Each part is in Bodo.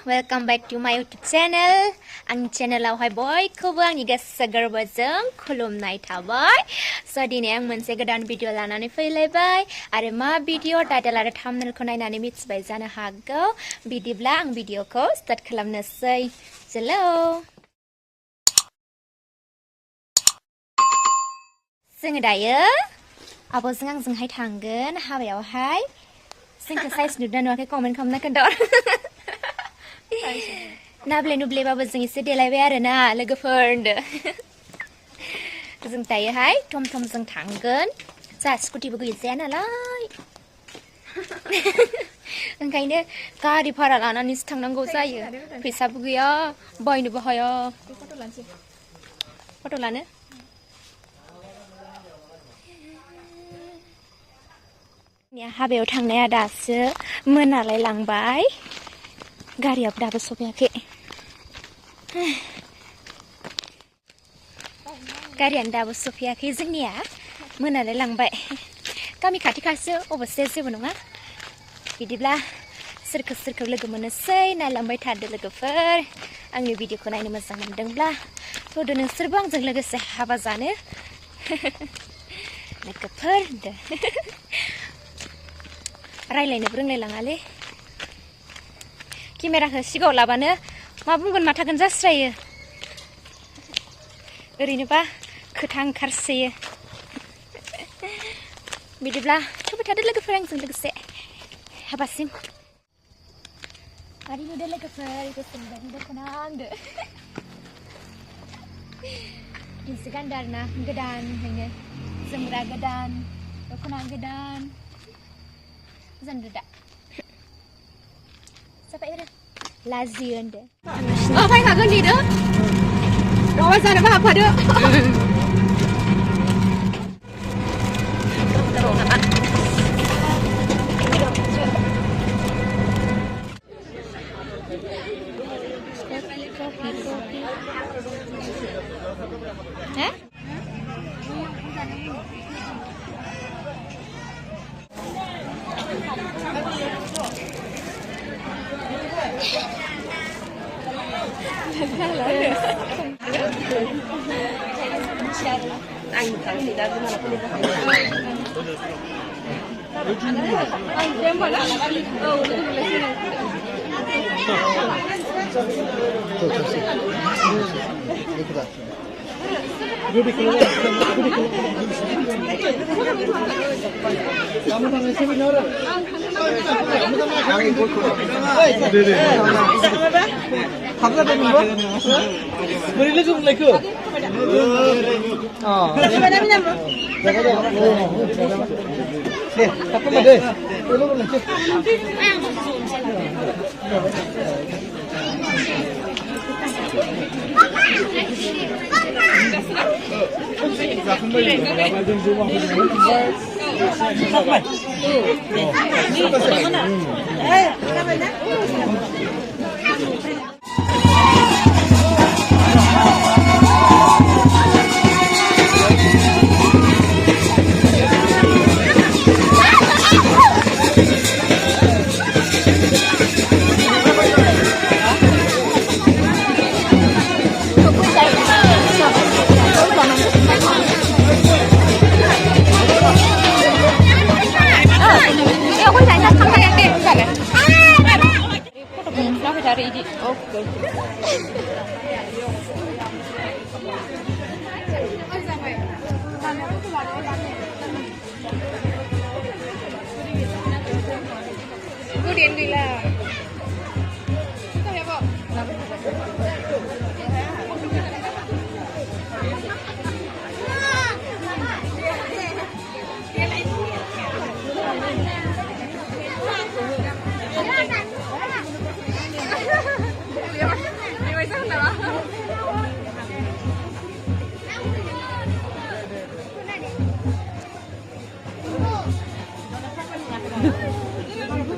welcome back to my YouTube channel. Ang channel-आवहाय बयखौबो आंनि गोसो गोरबोजों खुलुमनाय थाबाय. So दिनै आं मोनसे गोदान भिडिअ लानानै फैलायबाय आरो मा भिडिअ टाइटेल आरो थाम्बनेलखौ नायनानै मिथिबाय जानो हागौ. बिदिब्ला आं भिडिअखौ स्टार्ट खालामनोसै. हेलौ. जोङो दायो आब'जों आंजोंहाय थांगोन हाबायावहाय. जोंखौ साइज नुदोंना नुवाखै कमेन्ट खालामना खोन्था. नाब्ले नुब्लेबाबो जों एसे देलायबाय आरोना लोगोफोर होनदो. जों दायोहाय थम-थमजों थांगोन. जोंहा स्कुटिबो गैजाया नालाय. ओंखायनो गारि भारा लानानैसो थांनांगौ जायो. फैसाबो गैया बायनोबो हाया. फट' लानो? हाबायाव थांनाया दासो मोनालाय लांबाय. गारियाबो दाबो सफैयाखै. गारियानो दाबो सफैयाखै जोंनिया मोनालाय लांबाय. गामि खाथि खासो अबस्से जेबो नङा. बिदिब्ला सोरखौ लोगो मोननोसै नायलांबाय थादो लोगोफोर. आंनि भिडिअखौ नायनो मोजां मोनदोंब्ला फैदो नोंसोरबो आंजों लोगोसे हाबा जानो. लोगोफोर होनदो. रायलायनोबो रोंलायलाङालै. केमेराखौ सिगाङाव लाबानो मा बुंगोन मा थागोन जास्रायो. ओरैनोबा खोथा ओंखारसोयो. बिदिब्ला फैबाय थादो लोगोफोर आंजों लोगोसे हाबासिम. मारै नुदो लोगोफोर गोसोम बायदि दख'ना आंदो. दिनैसो गानदो आरोना गोदानहायनो. जोमग्रा गोदान, दख'ना गोदान. जानदो दा. जाबाय आरो लाजियो होनदो. फैखागोन नेदो. रावा जानोबो हाबफादो.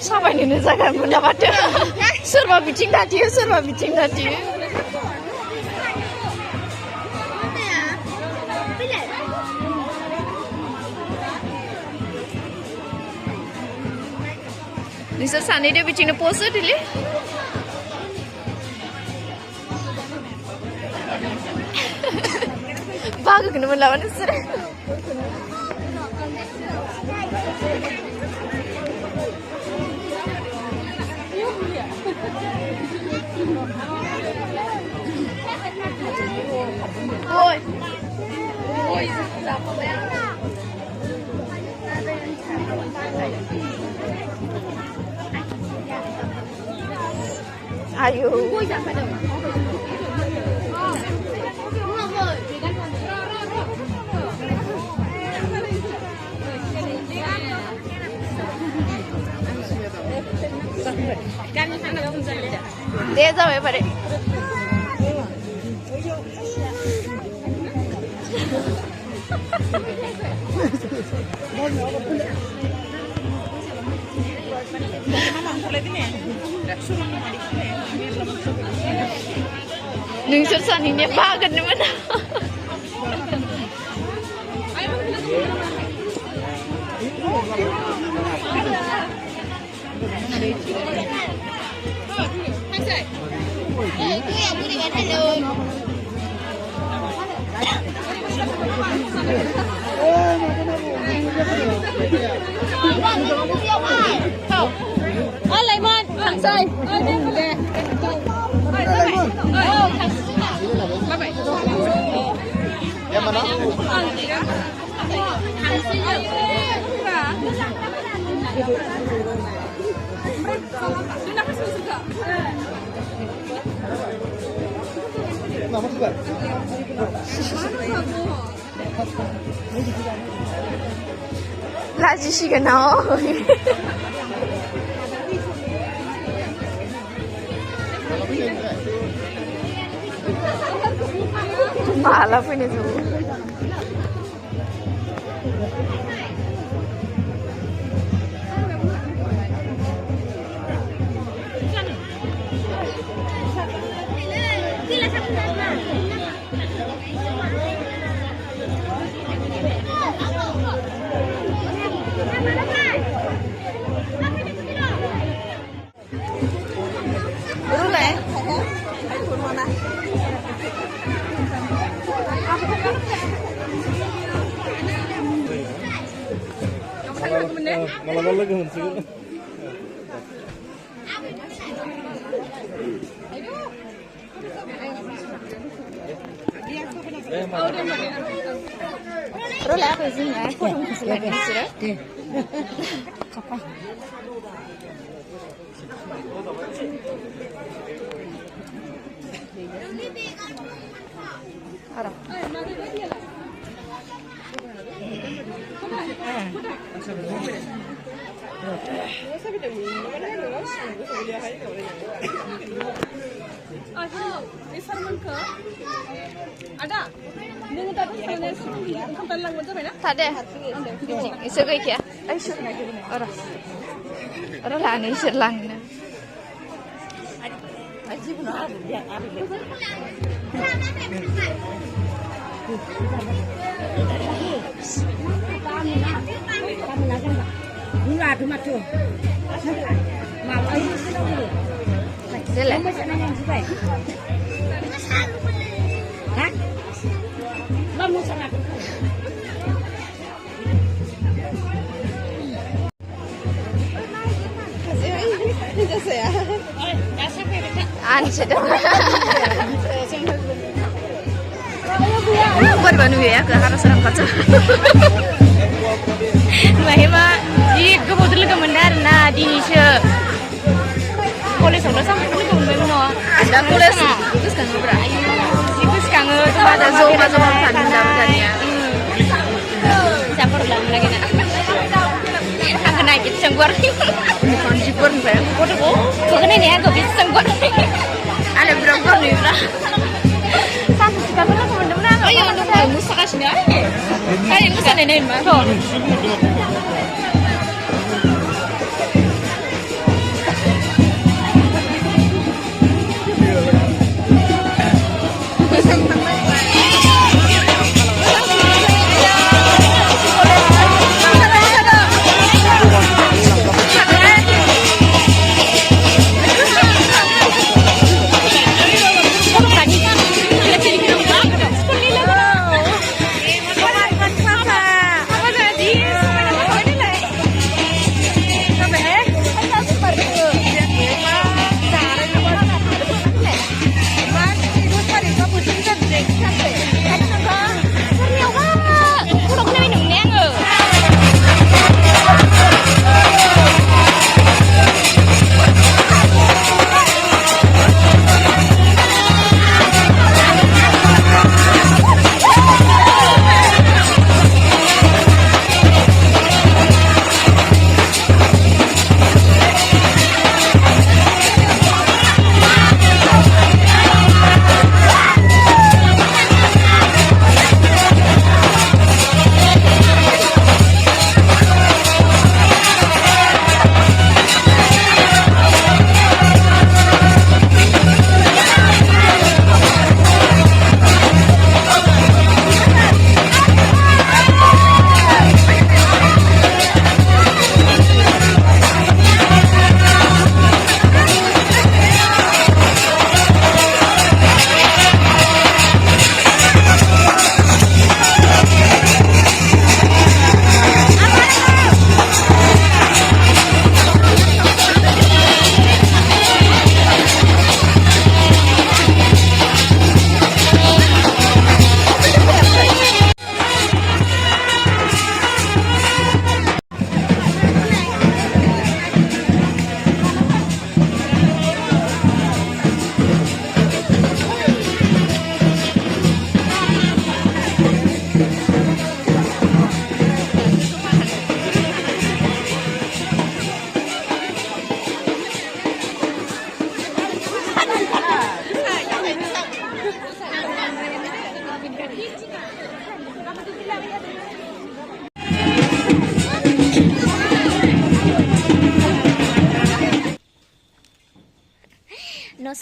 साबायनोनो जायगा मोना माथो. सोरबा बिथिं दाथियो सोरबा बिथिं दाथियो. नोंसोर सानैदो बिथिंनो पस्ट होदोलै. बाहागोखौनो मोनलाबा नोंसोरो ayo dia sampai pada nungsur saninya banget nih mana Laimwn, thằng rơi. Ơi đây một đề. Thằng Bye. Em mà nó. Là gì cái nó malah punya tuh malah lagi muncul. Rahul apa sih ya? Kurang lagi sih. Apa? Ara. Ada. Nung tadi sana kan lang mo na. Tade. Isu kayak ya. Isu. Ora. Ora lah ni isu lang na. Aji pun ada dia ada. Mula tu macam. Mau ayo sini dulu. Dele. Macam mana yang sudah? Hah? Mau sangat. Ini saya. Ani sudah. Buat banu ya ke harus orang kaca. Mahima di kebetulan kemendar na di Indonesia. Polis orang sama polis orang mau. Ada polis. Terus kan berapa? Terus kan tu ada zona kan dapatnya. Campur dalam lagi nak. Akan naik cengguar. Bukan cengguar ni. Bukan ni aku bisa cengguar. Ada berapa ni lah. Satu juga pernah teman-teman. Ayo untuk musa kasih ni. Ayo musa ni mah.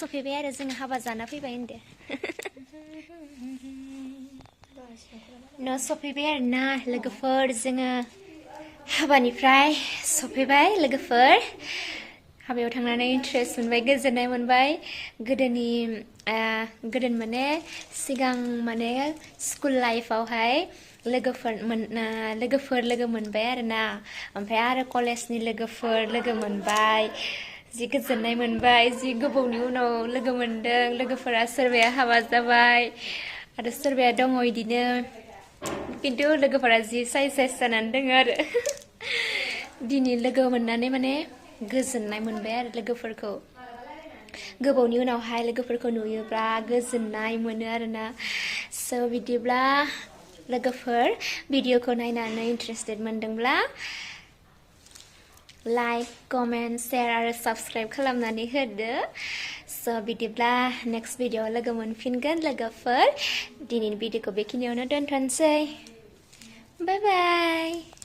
सफैबाय आरो जों हाबा जाना फैबाय होनदो न' सफैबाय आरो ना लोगोफोर जोङो हाबानिफ्राय सफैबाय लोगोफोर हाबायाव थांनानै इन्ट्रेस्ट मोनबाय गोजोननाय मोनबाय गोदोन माने सिगां माने स्कुल लाइफआवहाय लोगोफोर लोगो मोनबाय आरो ना ओमफ्राय आरो कलेजनि लोगोफोर लोगो मोनबाय जि गोजोननाय मोनबाय जि गोबावनि उनाव लोगो मोनदों लोगोफोरा सोरबाया हाबा जाबाय आरो सोरबाया दङ इदिनो किन्तु लोगोफोरा जि साइज जानानै दङ आरो दिनै लोगो मोननानै माने गोजोननाय मोनबाय आरो लोगोफोरखौ गोबावनि उनावहाय लोगोफोरखौ नुयोब्ला गोजोननाय मोनो आरोना स' बिदिब्ला लोगोफोर भिडिअखौ नायनानै इन्ट्रेस्टेड मोनदोंब्ला लाइक कमेन्ट शेयार आरो साबस्क्राइब खालामनानै होदो स' बिदिब्ला नेक्स्ट भिडिअआव लोगो मोनफिनगोन लोगोफोर दिनैनि भिडिअखौ बेखिनियावनो दोनथ'नोसै बाय बाय